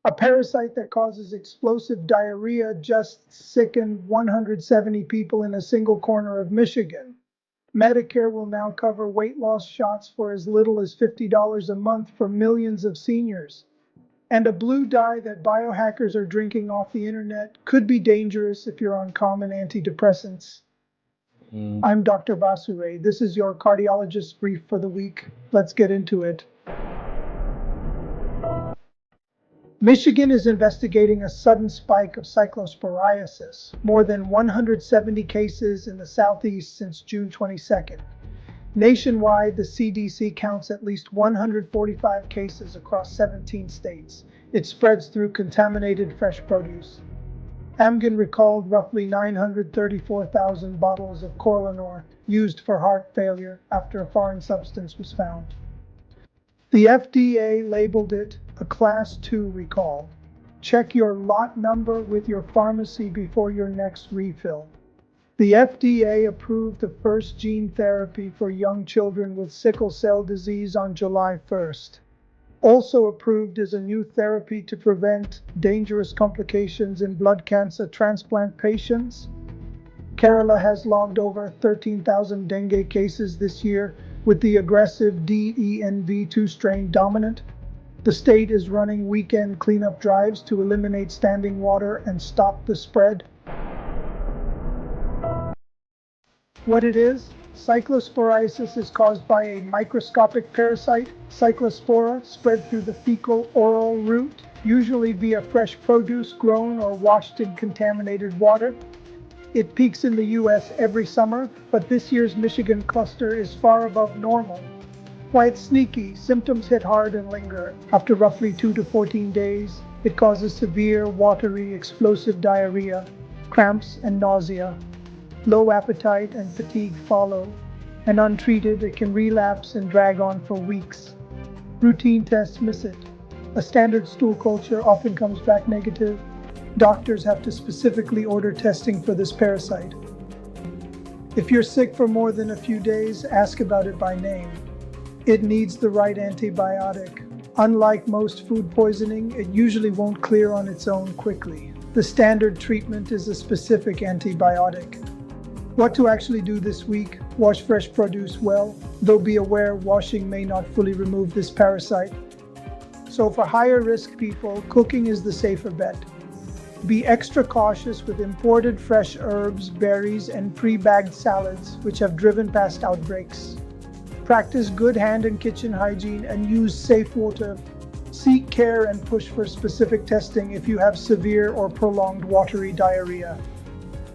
A parasite that causes explosive diarrhea just sickened 170 people in a single corner of Michigan. Medicare will now cover weight loss shots for as little as $50 a month for millions of seniors. And a blue dye that biohackers are drinking off the internet could be dangerous if you're on common antidepressants. I'm Dr. Basure. This is your cardiologist brief for the week. Let's get into it. Michigan is investigating a sudden spike of cyclosporiasis, more than 170 cases in the southeast since June 22nd. Nationwide, the CDC counts at least 145 cases across 17 states. It spreads through contaminated fresh produce. Amgen recalled roughly 934,000 bottles of Corlanor used for heart failure after a foreign substance was found. The FDA labeled it a Class 2 recall. Check your lot number with your pharmacy before your next refill. The FDA approved the first gene therapy for young children with sickle cell disease on July 1st. Also approved is a new therapy to prevent dangerous complications in blood cancer transplant patients. Kerala has logged over 13,000 dengue cases this year, with the aggressive DENV2 strain dominant. The state is running weekend cleanup drives to eliminate standing water and stop the spread. What it is? Cyclosporiasis is caused by a microscopic parasite, Cyclospora, spread through the fecal-oral route, usually via fresh produce grown or washed in contaminated water. It peaks in the U.S. every summer, but this year's Michigan cluster is far above normal. Why it's sneaky, symptoms hit hard and linger. After roughly 2 to 14 days, it causes severe, watery, explosive diarrhea, cramps, and nausea. Low appetite and fatigue follow, and untreated, it can relapse and drag on for weeks. Routine tests miss it. A standard stool culture often comes back negative. Doctors have to specifically order testing for this parasite. If you're sick for more than a few days, ask about it by name. It needs the right antibiotic. Unlike most food poisoning, it usually won't clear on its own quickly. The standard treatment is a specific antibiotic. What to actually do this week? Wash fresh produce well, though be aware washing may not fully remove this parasite. So for higher risk people, cooking is the safer bet. Be extra cautious with imported fresh herbs, berries, and pre-bagged salads, which have driven past outbreaks. Practice good hand and kitchen hygiene and use safe water. Seek care and push for specific testing if you have severe or prolonged watery diarrhea.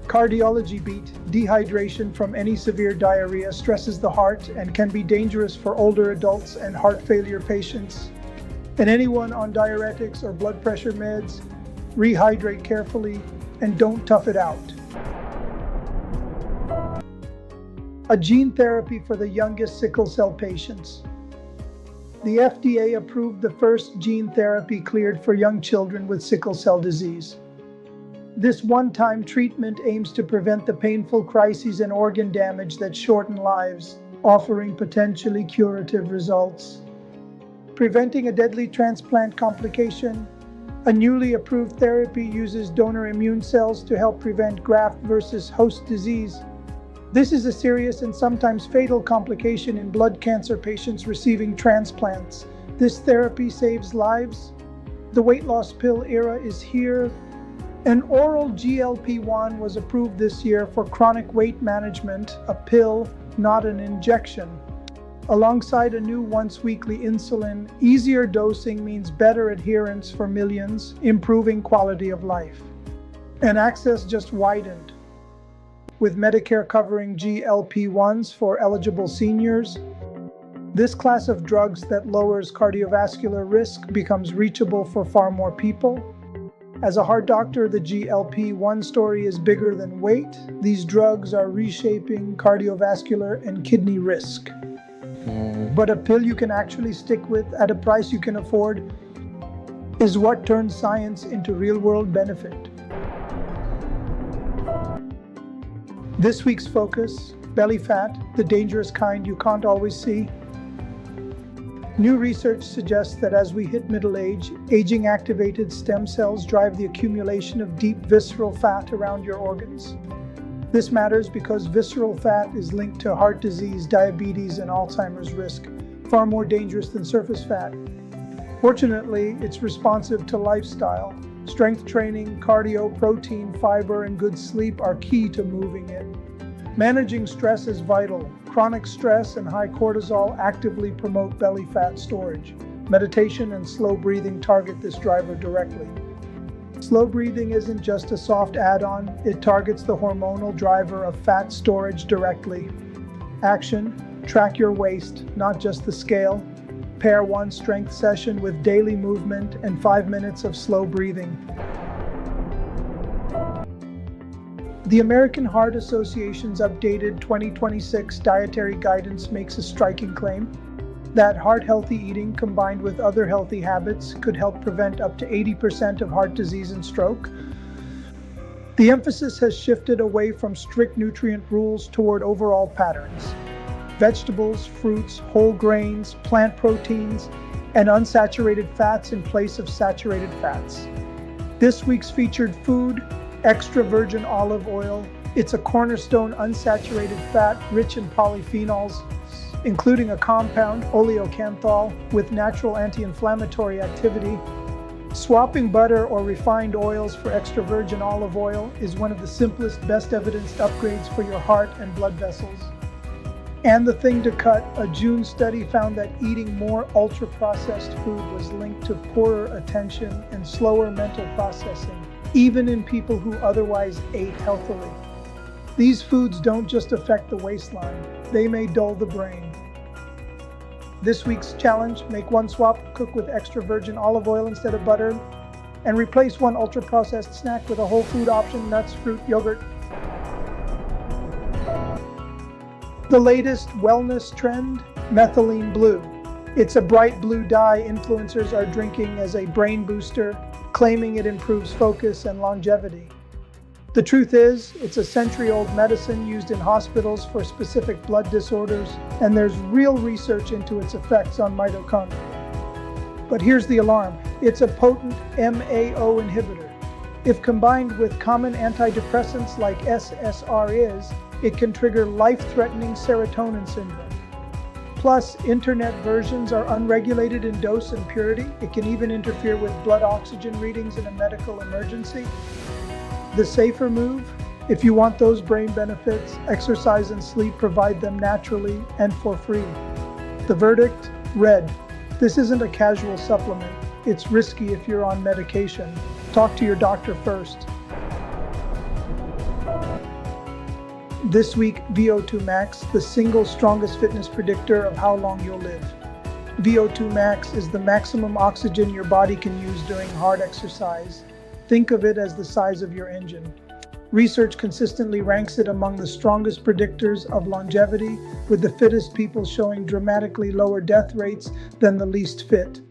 Cardiology beat: dehydration from any severe diarrhea stresses the heart and can be dangerous for older adults and heart failure patients. And anyone on diuretics or blood pressure meds, rehydrate carefully and don't tough it out. A gene therapy for the youngest sickle cell patients. The FDA approved the first gene therapy cleared for young children with sickle cell disease. This one-time treatment aims to prevent the painful crises and organ damage that shorten lives, offering potentially curative results. Preventing a deadly transplant complication. A newly approved therapy uses donor immune cells to help prevent graft versus host disease. This is a serious and sometimes fatal complication in blood cancer patients receiving transplants. This therapy saves lives. The weight loss pill era is here. An oral GLP-1 was approved this year for chronic weight management, a pill, not an injection. Alongside a new once-weekly insulin, easier dosing means better adherence for millions, improving quality of life. And access just widened. With Medicare covering GLP-1s for eligible seniors, this class of drugs that lowers cardiovascular risk becomes reachable for far more people. As a heart doctor, the GLP-1 story is bigger than weight. These drugs are reshaping cardiovascular and kidney risk. But a pill you can actually stick with at a price you can afford is what turns science into real-world benefit. This week's focus: belly fat, the dangerous kind you can't always see. New research suggests that as we hit middle age, aging-activated stem cells drive the accumulation of deep visceral fat around your organs. This matters because visceral fat is linked to heart disease, diabetes, and Alzheimer's risk, far more dangerous than surface fat. Fortunately, it's responsive to lifestyle. Strength training, cardio, protein, fiber, and good sleep are key to moving it. Managing stress is vital. Chronic stress and high cortisol actively promote belly fat storage. Meditation and slow breathing target this driver directly. Slow breathing isn't just a soft add-on, it targets the hormonal driver of fat storage directly. Action: track your waist, not just the scale. Pair one strength session with daily movement and 5 minutes of slow breathing. The American Heart Association's updated 2026 dietary guidance makes a striking claim that heart-healthy eating combined with other healthy habits could help prevent up to 80% of heart disease and stroke. The emphasis has shifted away from strict nutrient rules toward overall patterns. Vegetables, fruits, whole grains, plant proteins, and unsaturated fats in place of saturated fats. This week's featured food: extra virgin olive oil. It's a cornerstone unsaturated fat rich in polyphenols, including a compound, oleocanthal, with natural anti-inflammatory activity. Swapping butter or refined oils for extra virgin olive oil is one of the simplest, best evidenced upgrades for your heart and blood vessels. And the thing to cut: a June study found that eating more ultra-processed food was linked to poorer attention and slower mental processing, even in people who otherwise ate healthily. These foods don't just affect the waistline, they may dull the brain. This week's challenge: make one swap, cook with extra virgin olive oil instead of butter, and replace one ultra-processed snack with a whole food option: nuts, fruit, yogurt. The latest wellness trend: methylene blue. It's a bright blue dye influencers are drinking as a brain booster, claiming it improves focus and longevity. The truth is, it's a century-old medicine used in hospitals for specific blood disorders, and there's real research into its effects on mitochondria. But here's the alarm: it's a potent MAO inhibitor. If combined with common antidepressants like SSRIs, it can trigger life-threatening serotonin syndrome. Plus, internet versions are unregulated in dose and purity. It can even interfere with blood oxygen readings in a medical emergency. The safer move: if you want those brain benefits, exercise and sleep provide them naturally and for free. The verdict: red. This isn't a casual supplement. It's risky if you're on medication. Talk to your doctor first. This week, VO2 max, the single strongest fitness predictor of how long you'll live. VO2 max is the maximum oxygen your body can use during hard exercise. Think of it as the size of your engine. Research consistently ranks it among the strongest predictors of longevity, with the fittest people showing dramatically lower death rates than the least fit.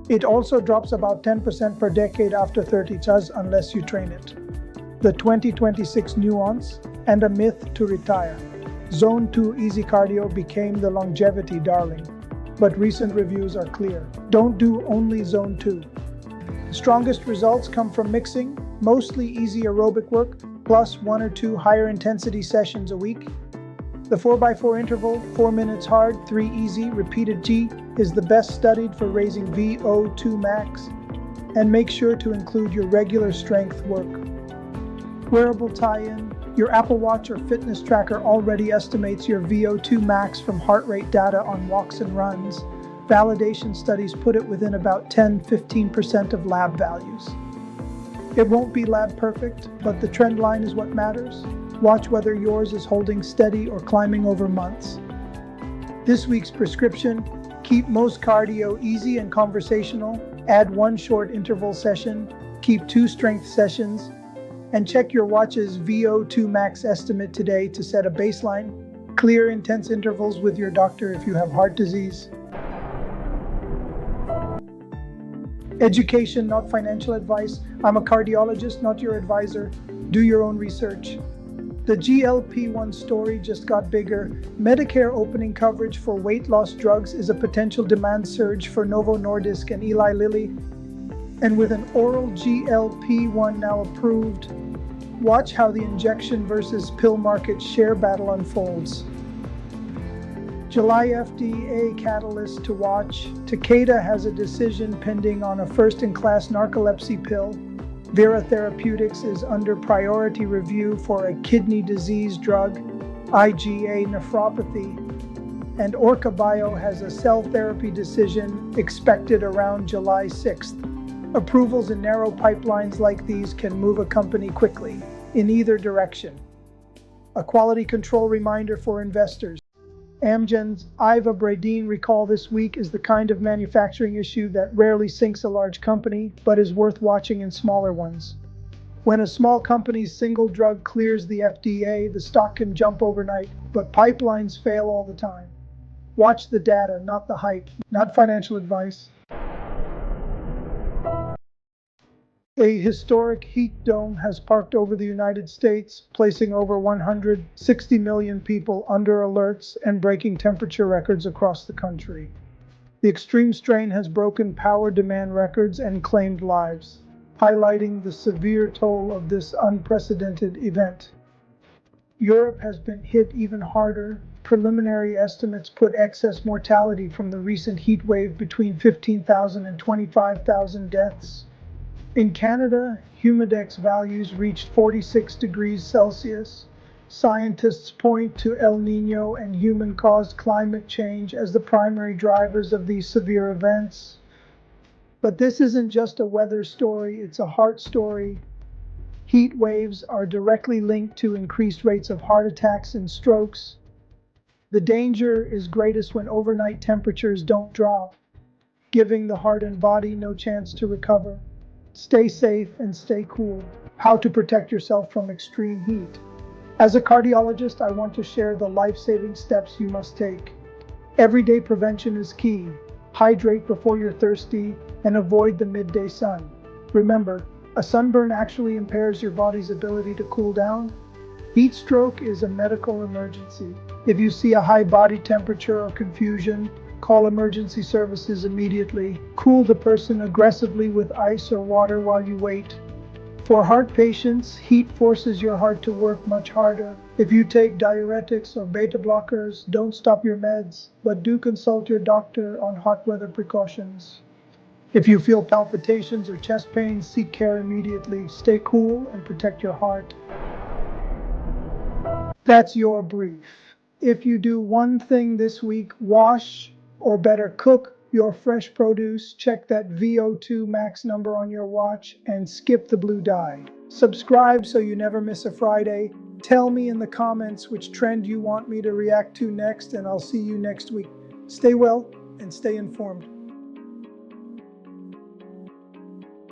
It also drops about 10% per decade after 30 unless you train it. The 2026 nuance: and a myth to retire. Zone 2 Easy Cardio became the longevity darling, but recent reviews are clear. Don't do only Zone 2. The strongest results come from mixing mostly easy aerobic work plus 1 or 2 higher intensity sessions a week. The 4x4 interval, 4 minutes hard, 3 easy, repeated G, is the best studied for raising VO2 max. And make sure to include your regular strength work. Wearable tie-in: your Apple Watch or fitness tracker already estimates your VO2 max from heart rate data on walks and runs. Validation studies put it within about 10-15% of lab values. It won't be lab perfect, but the trend line is what matters. Watch whether yours is holding steady or climbing over months. This week's prescription: keep most cardio easy and conversational, add 1 short interval session, keep 2 strength sessions, and check your watch's VO2 max estimate today to set a baseline. Clear intense intervals with your doctor if you have heart disease. Education, not financial advice. I'm a cardiologist, not your advisor. Do your own research. The GLP-1 story just got bigger. Medicare opening coverage for weight loss drugs is a potential demand surge for Novo Nordisk and Eli Lilly. And with an oral GLP-1 now approved, watch how the injection versus pill market share battle unfolds. July FDA catalyst to watch. Takeda has a decision pending on a first-in-class narcolepsy pill. Vera Therapeutics is under priority review for a kidney disease drug, IgA nephropathy. And Orca Bio has a cell therapy decision expected around July 6th. Approvals in narrow pipelines like these can move a company quickly, in either direction. A quality control reminder for investors. Amgen's ivabradine recall this week is the kind of manufacturing issue that rarely sinks a large company, but is worth watching in smaller ones. When a small company's single drug clears the FDA, the stock can jump overnight, but pipelines fail all the time. Watch the data, not the hype, not financial advice. A historic heat dome has parked over the United States, placing over 160 million people under alerts and breaking temperature records across the country. The extreme strain has broken power demand records and claimed lives, highlighting the severe toll of this unprecedented event. Europe has been hit even harder. Preliminary estimates put excess mortality from the recent heat wave between 15,000 and 25,000 deaths. In Canada, humidex values reached 46 degrees Celsius. Scientists point to El Nino and human-caused climate change as the primary drivers of these severe events. But this isn't just a weather story, it's a heart story. Heat waves are directly linked to increased rates of heart attacks and strokes. The danger is greatest when overnight temperatures don't drop, giving the heart and body no chance to recover. Stay safe and stay cool. How to protect yourself from extreme heat. As a cardiologist, I want to share the life-saving steps you must take. Everyday prevention is key. Hydrate before you're thirsty and avoid the midday sun. Remember, a sunburn actually impairs your body's ability to cool down. Heat stroke is a medical emergency. If you see a high body temperature or confusion, call emergency services immediately. Cool the person aggressively with ice or water while you wait. For heart patients, heat forces your heart to work much harder. If you take diuretics or beta blockers, don't stop your meds, but do consult your doctor on hot weather precautions. If you feel palpitations or chest pains, seek care immediately. Stay cool and protect your heart. That's your brief. If you do one thing this week, wash or better cook your fresh produce, check that VO2 max number on your watch, and skip the blue dye. Subscribe so you never miss a Friday. Tell me in the comments which trend you want me to react to next, and I'll see you next week. Stay well and stay informed.